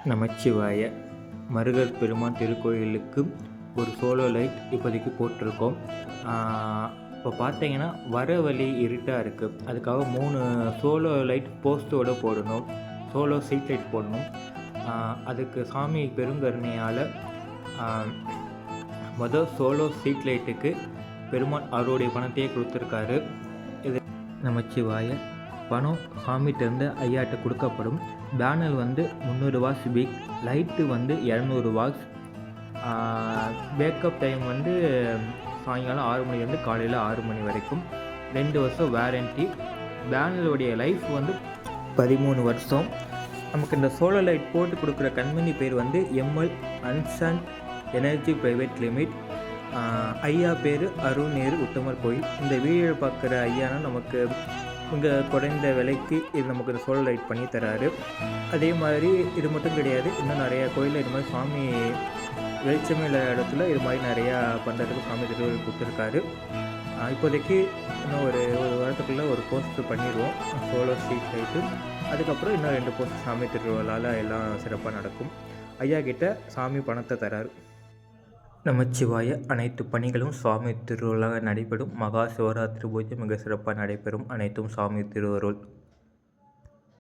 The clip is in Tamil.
நமச்சிவாய. மருகர் பெருமான் திருக்கோயிலுக்கு ஒரு சோலோ லைட் இப்போதைக்கு போட்டிருக்கோம். இப்போ பார்த்தீங்கன்னா வர வழி இருட்டாக இருக்குது. அதுக்காக 3 சோலோ லைட் போஸ்ட்டோடு போடணும். சோலோ ஸ்ட்ரீட் லைட் போடணும். அதுக்கு சாமி பெருங்கருணையால் சோலோ ஸ்ட்ரீட் லைட்டுக்கு பெருமான் அவருடைய பணத்தையே கொடுத்துருக்காரு. இது நமச்சிவாய. பணம் சாமிகிட்டேருந்து ஐயாட்ட கொடுக்கப்படும். Banner 300 watts big, light 200 watts. Pack up time சாயங்காலம் 6 மணிலேருந்து காலையில் 6 மணி வரைக்கும். 2 வருஷம் வேரண்டி. பேனருடைய லைஃப் 13 வருஷம். நமக்கு இந்த சோலார் லைட் போட்டு கொடுக்குற கம்பெனி பேர் ML Anson energy private limit. ஐயா பேர் அருண் நேரு உத்தமர் கோயில். இந்த வீடியோ பார்க்குற ஐயானா நமக்கு இங்கே குறைந்த விலைக்கு இது நமக்கு இந்த சோலார் லைட் பண்ணி தராரு. அதே மாதிரி இது மட்டும் கிடையாது, இன்னும் நிறையா கோயிலில் இது மாதிரி சாமி வெளிச்சமே இல்லாத இடத்துல இது மாதிரி நிறையா பண்ணுறதுக்கு சாமி திருவிழா கொடுத்துருக்காரு. இப்போதைக்கு இன்னும் ஒரு வாரத்துக்குள்ளே ஒரு போஸ்ட் பண்ணிடுவோம் சோலார் ஸ்ட்ரீட் லைட்டு. அதுக்கப்புறம் இன்னும் 2 போஸ்ட் சாமி திருவிழாவில் எல்லாம் சிறப்பாக நடக்கும். ஐயா கிட்ட சாமி பணத்தை தராரு. நமச்சிவாய. அனைத்து பணிகளும் சுவாமி திருவிழாக நடைபெறும். மகா சிவராத்திரி பூஜை மிக சிறப்பாக நடைபெறும். அனைத்தும் சுவாமி திருவருள்.